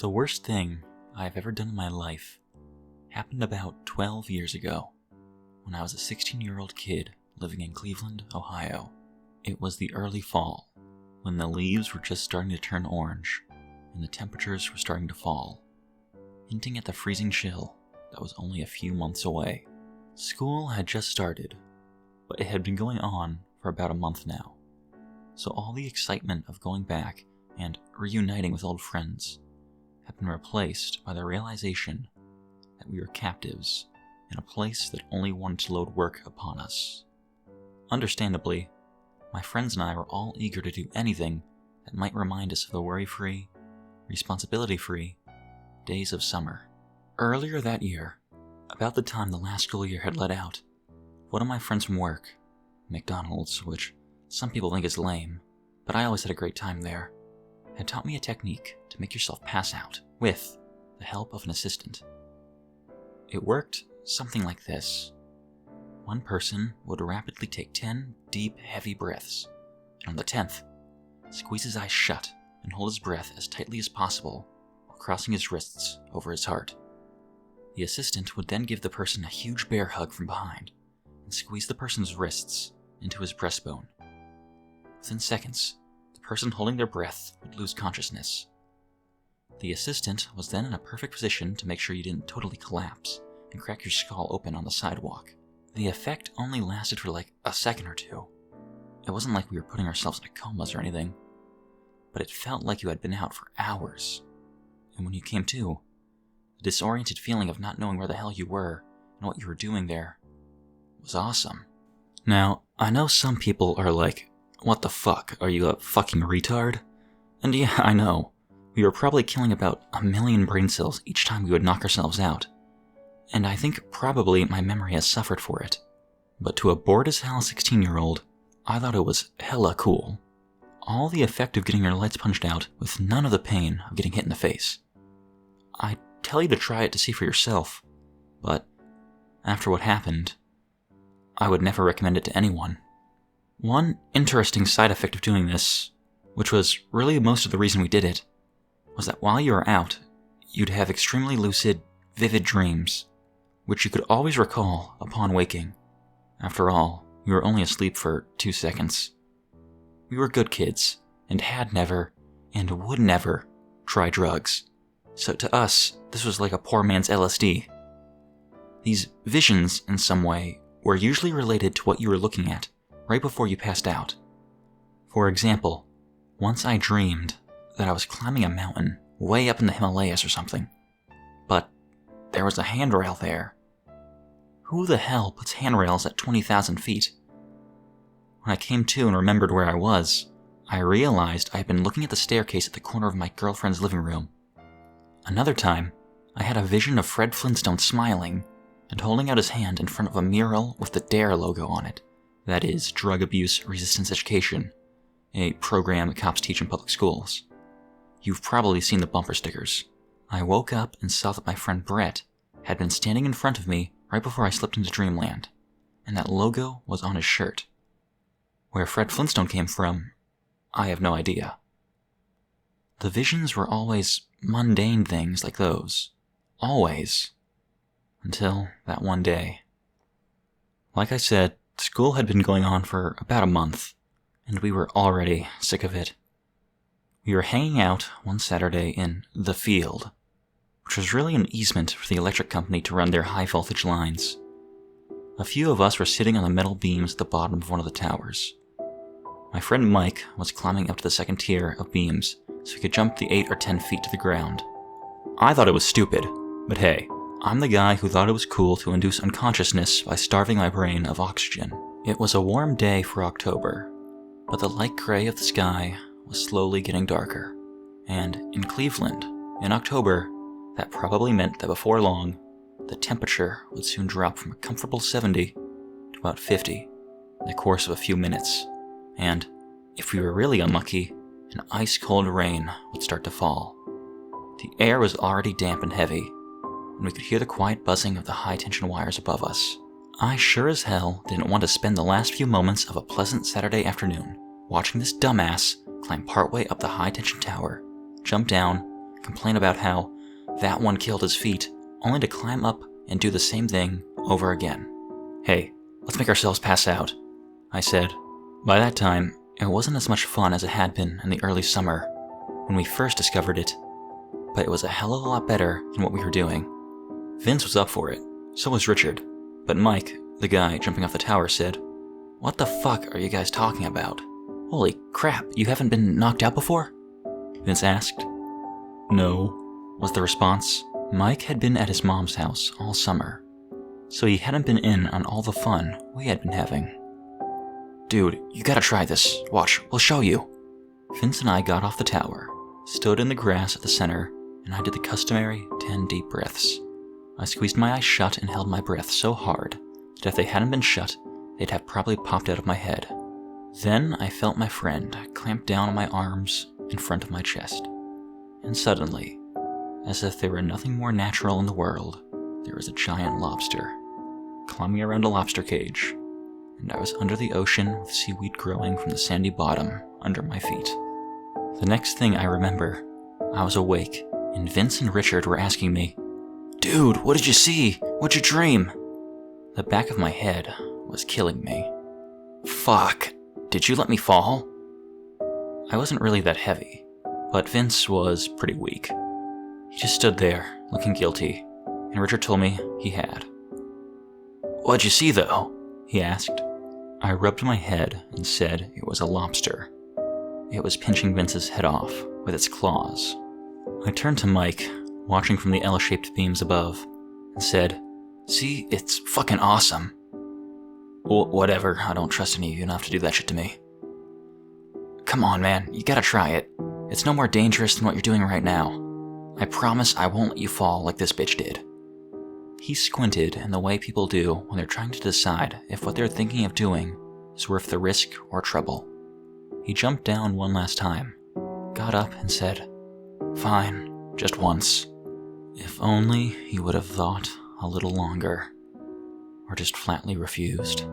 The worst thing I've ever done in my life happened about 12 years ago, when I was a 16-year-old kid living in Cleveland, Ohio. It was the early fall, when the leaves were just starting to turn orange, and the temperatures were starting to fall, hinting at the freezing chill that was only a few months away. School had just started, but it had been going on for about a month now, so all the excitement of going back and reuniting with old friends had been replaced by the realization that we were captives in a place that only wanted to load work upon us. Understandably, my friends and I were all eager to do anything that might remind us of the worry-free, responsibility-free days of summer. Earlier that year, about the time the last school year had let out, one of my friends from work, McDonald's, which some people think is lame, but I always had a great time there, had taught me a technique to make yourself pass out with the help of an assistant. It worked something like this. One person would rapidly take 10 deep, heavy breaths, and on the 10th, squeeze his eyes shut and hold his breath as tightly as possible while crossing his wrists over his heart. The assistant would then give the person a huge bear hug from behind and squeeze the person's wrists into his breastbone. Within seconds, the person holding their breath would lose consciousness. The assistant was then in a perfect position to make sure you didn't totally collapse and crack your skull open on the sidewalk. The effect only lasted for like a second or two. It wasn't like we were putting ourselves in comas or anything, but it felt like you had been out for hours. And when you came to, the disoriented feeling of not knowing where the hell you were and what you were doing there was awesome. Now, I know some people are like, what the fuck, are you a fucking retard? And yeah, I know. We were probably killing about 1 million brain cells each time we would knock ourselves out. And I think probably my memory has suffered for it. But to a bored as hell 16-year-old, I thought it was hella cool. All the effect of getting your lights punched out with none of the pain of getting hit in the face. I tell you to try it to see for yourself, but after what happened, I would never recommend it to anyone. One interesting side effect of doing this, which was really most of the reason we did it, was that while you were out, you'd have extremely lucid, vivid dreams, which you could always recall upon waking. After all, you were only asleep for 2 seconds. We were good kids, and had never, and would never, try drugs. So to us, this was like a poor man's LSD. These visions, in some way, were usually related to what you were looking at right before you passed out. For example, once I dreamed that I was climbing a mountain way up in the Himalayas or something, but there was a handrail there. Who the hell puts handrails at 20,000 feet? When I came to and remembered where I was, I realized I had been looking at the staircase at the corner of my girlfriend's living room. Another time, I had a vision of Fred Flintstone smiling and holding out his hand in front of a mural with the DARE logo on it. That is, Drug Abuse Resistance Education, a program that cops teach in public schools. You've probably seen the bumper stickers. I woke up and saw that my friend Brett had been standing in front of me right before I slipped into dreamland, and that logo was on his shirt. Where Fred Flintstone came from, I have no idea. The visions were always mundane things like those. Always. Until that one day. Like I said, school had been going on for about a month, and we were already sick of it. We were hanging out one Saturday in the field, which was really an easement for the electric company to run their high-voltage lines. A few of us were sitting on the metal beams at the bottom of one of the towers. My friend Mike was climbing up to the second tier of beams so he could jump the 8 or 10 feet to the ground. I thought it was stupid, but hey, I'm the guy who thought it was cool to induce unconsciousness by starving my brain of oxygen. It was a warm day for October, but the light gray of the sky was slowly getting darker. And in Cleveland, in October, that probably meant that before long, the temperature would soon drop from a comfortable 70 to about 50 in the course of a few minutes. And, if we were really unlucky, an ice-cold rain would start to fall. The air was already damp and heavy, and we could hear the quiet buzzing of the high-tension wires above us. I sure as hell didn't want to spend the last few moments of a pleasant Saturday afternoon watching this dumbass climb partway up the high-tension tower, jump down, complain about how that one killed his feet, only to climb up and do the same thing over again. "Hey, let's make ourselves pass out," I said. By that time, it wasn't as much fun as it had been in the early summer, when we first discovered it, but it was a hell of a lot better than what we were doing. Vince was up for it, so was Richard, but Mike, the guy jumping off the tower, said, "What the fuck are you guys talking about? Holy crap, you haven't been knocked out before?" Vince asked. "No," was the response. Mike had been at his mom's house all summer, so he hadn't been in on all the fun we had been having. "Dude, you gotta try this. Watch, we'll show you." Vince and I got off the tower, stood in the grass at the center, and I did the customary 10 deep breaths. I squeezed my eyes shut and held my breath so hard that if they hadn't been shut, they'd have probably popped out of my head. Then I felt my friend clamp down on my arms in front of my chest. And suddenly, as if there were nothing more natural in the world, there was a giant lobster climbing around a lobster cage, and I was under the ocean with seaweed growing from the sandy bottom under my feet. The next thing I remember, I was awake, and Vince and Richard were asking me, "Dude, what did you see? What'd you dream?" The back of my head was killing me. Fuck, did you let me fall? I wasn't really that heavy, but Vince was pretty weak. He just stood there, looking guilty, and Richard told me he had. "What'd you see, though?" he asked. I rubbed my head and said it was a lobster. It was pinching Vince's head off with its claws. I turned to Mike, watching from the L-shaped beams above, and said, "See, it's fucking awesome." Whatever, I don't trust any of you enough to do that shit to me." "Come on, man, you gotta try it. It's no more dangerous than what you're doing right now. I promise I won't let you fall like this bitch did." He squinted in the way people do when they're trying to decide if what they're thinking of doing is worth the risk or trouble. He jumped down one last time, got up and said, "Fine, just once." If only he would have thought a little longer, or just flatly refused.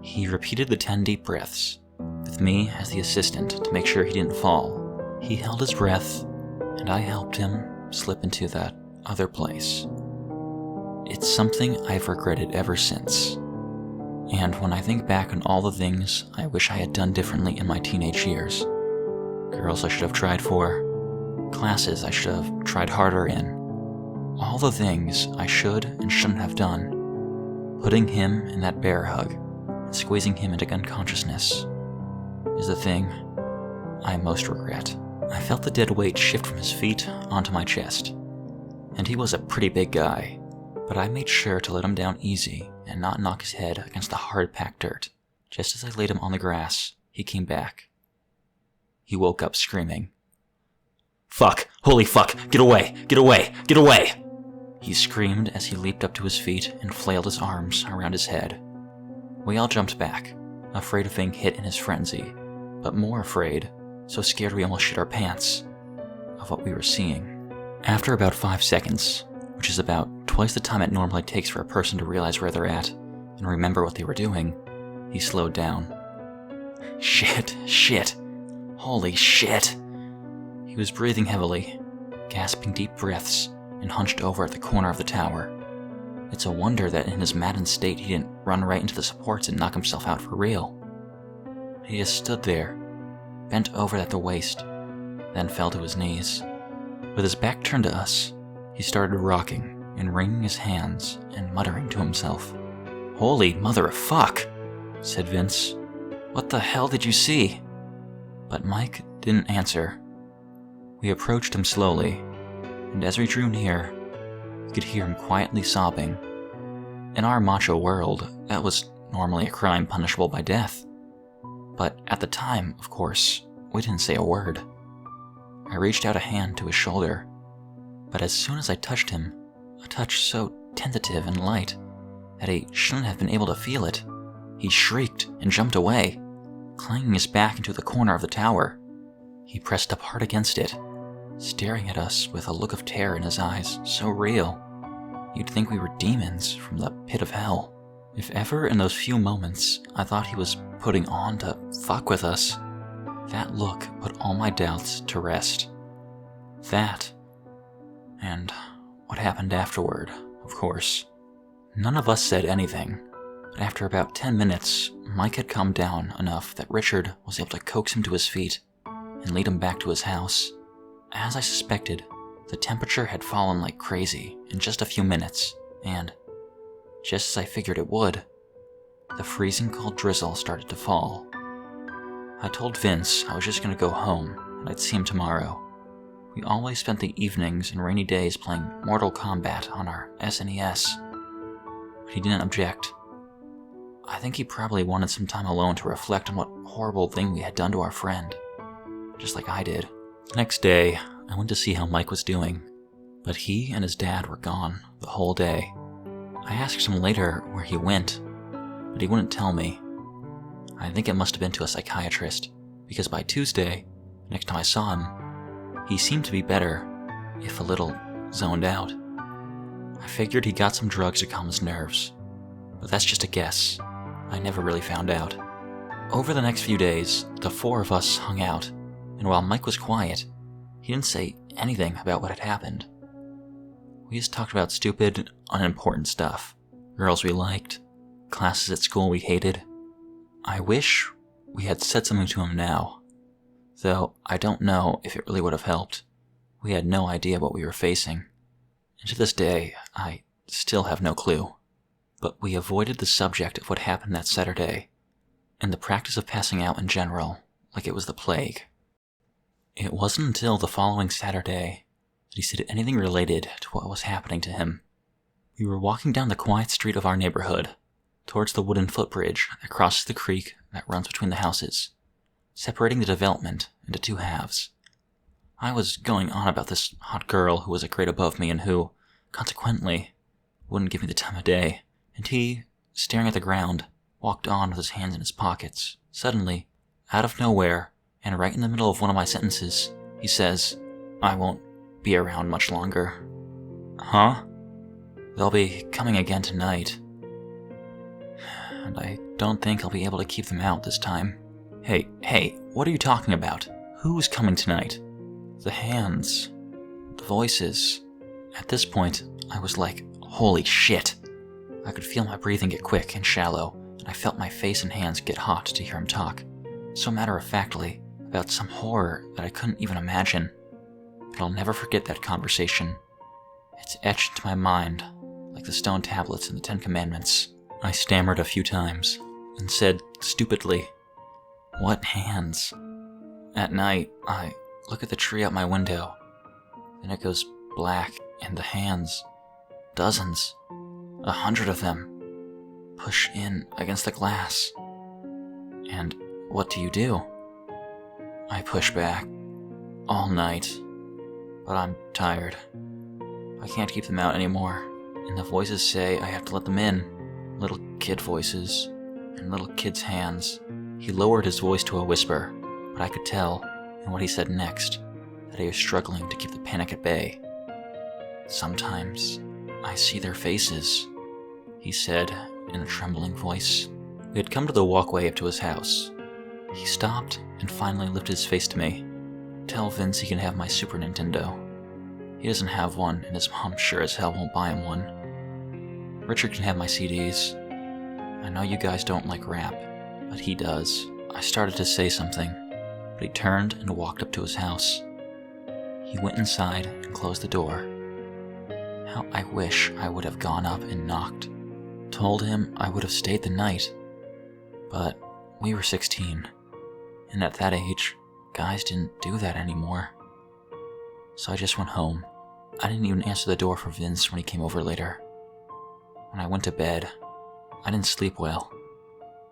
He repeated the 10 deep breaths, with me as the assistant to make sure he didn't fall. He held his breath, and I helped him slip into that other place. It's something I've regretted ever since. And when I think back on all the things I wish I had done differently in my teenage years, girls I should have tried for, classes I should have tried harder in, all the things I should and shouldn't have done, putting him in that bear hug and squeezing him into unconsciousness is the thing I most regret. I felt the dead weight shift from his feet onto my chest, and he was a pretty big guy, but I made sure to let him down easy and not knock his head against the hard-packed dirt. Just as I laid him on the grass, he came back. He woke up screaming, "Fuck! Holy fuck! Get away! Get away! Get away!" He screamed as he leaped up to his feet and flailed his arms around his head. We all jumped back, afraid of being hit in his frenzy, but more afraid, so scared we almost shit our pants, of what we were seeing. After about 5 seconds, which is about twice the time it normally takes for a person to realize where they're at and remember what they were doing, he slowed down. Shit. Holy shit. He was breathing heavily, gasping deep breaths, and hunched over at the corner of the tower. It's a wonder that in his maddened state he didn't run right into the supports and knock himself out for real. He just stood there, bent over at the waist, then fell to his knees. With his back turned to us, he started rocking and wringing his hands and muttering to himself. "Holy mother of fuck," said Vince. "What the hell did you see?" But Mike didn't answer. We approached him slowly, and as we drew near, we could hear him quietly sobbing. In our macho world, that was normally a crime punishable by death. But at the time, of course, we didn't say a word. I reached out a hand to his shoulder, but as soon as I touched him, a touch so tentative and light that he shouldn't have been able to feel it, he shrieked and jumped away, clanging his back into the corner of the tower. He pressed up hard against it, staring at us with a look of terror in his eyes so real, you'd think we were demons from the pit of hell. If ever in those few moments I thought he was putting on to fuck with us, that look put all my doubts to rest. That, and what happened afterward, of course. None of us said anything, but after about 10 minutes, Mike had calmed down enough that Richard was able to coax him to his feet and lead him back to his house. As I suspected, the temperature had fallen like crazy in just a few minutes, and, just as I figured it would, the freezing cold drizzle started to fall. I told Vince I was just going to go home and I'd see him tomorrow. We always spent the evenings and rainy days playing Mortal Kombat on our SNES, but he didn't object. I think he probably wanted some time alone to reflect on what horrible thing we had done to our friend, just like I did. The next day, I went to see how Mike was doing, but he and his dad were gone the whole day. I asked him later where he went, but he wouldn't tell me. I think it must have been to a psychiatrist, because by Tuesday, next time I saw him, he seemed to be better, if a little zoned out. I figured he got some drugs to calm his nerves, but that's just a guess. I never really found out. Over the next few days, the four of us hung out, and while Mike was quiet, he didn't say anything about what had happened. We just talked about stupid, unimportant stuff. Girls we liked, classes at school we hated. I wish we had said something to him now, though I don't know if it really would have helped. We had no idea what we were facing, and to this day, I still have no clue. But we avoided the subject of what happened that Saturday, and the practice of passing out in general, like it was the plague. It wasn't until the following Saturday that he said anything related to what was happening to him. We were walking down the quiet street of our neighborhood, towards the wooden footbridge that crosses the creek that runs between the houses, separating the development into two halves. I was going on about this hot girl who was a grade above me and who, consequently, wouldn't give me the time of day, and he, staring at the ground, walked on with his hands in his pockets. Suddenly, out of nowhere, and right in the middle of one of my sentences, he says, "I won't be around much longer." Huh? They'll be coming again tonight, and I don't think I'll be able to keep them out this time. Hey, what are you talking about? Who's coming tonight? The hands. The voices. At this point, I was like, holy shit. I could feel my breathing get quick and shallow, and I felt my face and hands get hot to hear him talk, so matter-of-factly, about some horror that I couldn't even imagine. But I'll never forget that conversation. It's etched into my mind, like the stone tablets in the 10 Commandments. I stammered a few times, and said stupidly, "What hands?" At night, I look at the tree out my window, then it goes black, and the hands, dozens, 100 of them, push in against the glass. And what do? I push back, all night, but I'm tired. I can't keep them out anymore, and the voices say I have to let them in. Little kid voices, and little kids' hands. He lowered his voice to a whisper, but I could tell, in what he said next, that he was struggling to keep the panic at bay. "Sometimes I see their faces," he said in a trembling voice. We had come to the walkway up to his house. He stopped and finally lifted his face to me. "Tell Vince he can have my Super Nintendo. He doesn't have one, and his mom sure as hell won't buy him one. Richard can have my CDs. I know you guys don't like rap, but he does." I started to say something, but he turned and walked up to his house. He went inside and closed the door. How I wish I would have gone up and knocked. Told him I would have stayed the night. But we were 16, and at that age, guys didn't do that anymore. So I just went home. I didn't even answer the door for Vince when he came over later. When I went to bed, I didn't sleep well,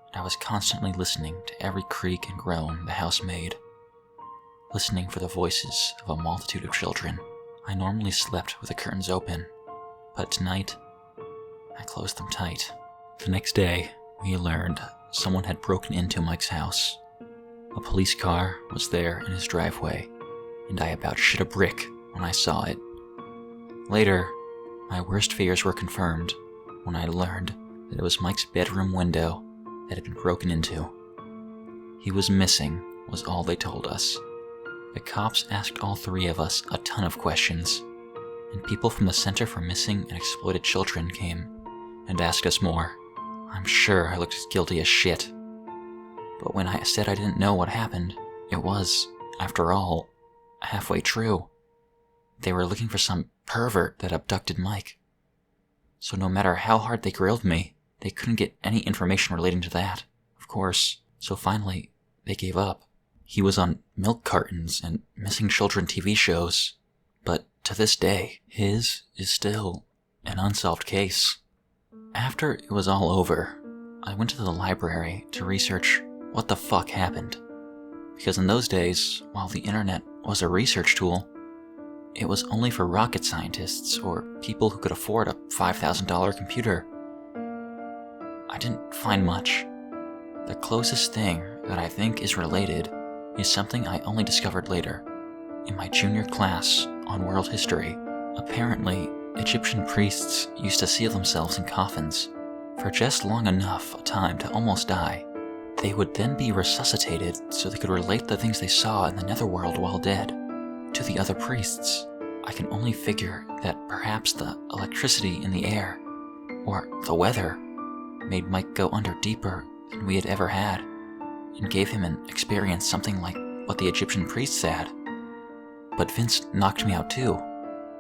and I was constantly listening to every creak and groan the house made, listening for the voices of a multitude of children. I normally slept with the curtains open, but tonight, I closed them tight. The next day, we learned someone had broken into Mike's house. A police car was there in his driveway, and I about shit a brick when I saw it. Later, my worst fears were confirmed when I learned that it was Mike's bedroom window that had been broken into. He was missing, was all they told us. The cops asked all three of us a ton of questions, and people from the Center for Missing and Exploited Children came and asked us more. I'm sure I looked as guilty as shit. But when I said I didn't know what happened, it was, after all, halfway true. They were looking for some pervert that abducted Mike. So no matter how hard they grilled me, they couldn't get any information relating to that, of course. So finally, they gave up. He was on milk cartons and missing children TV shows, but to this day, his is still an unsolved case. After it was all over, I went to the library to research what the fuck happened. Because in those days, while the internet was a research tool, it was only for rocket scientists or people who could afford a $5,000 computer. I didn't find much. The closest thing that I think is related is something I only discovered later, in my junior class on world history. Apparently, Egyptian priests used to seal themselves in coffins for just long enough a time to almost die. They would then be resuscitated so they could relate the things they saw in the netherworld while dead to the other priests. I can only figure that perhaps the electricity in the air, or the weather, made Mike go under deeper than we had ever had, and gave him an experience something like what the Egyptian priests had. But Vince knocked me out too,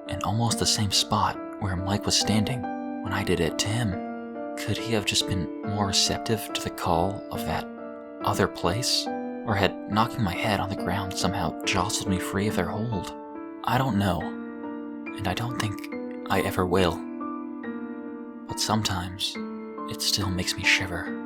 in almost the same spot where Mike was standing when I did it to him. Could he have just been more receptive to the call of that other place? Or had knocking my head on the ground somehow jostled me free of their hold? I don't know, and I don't think I ever will. But sometimes, it still makes me shiver.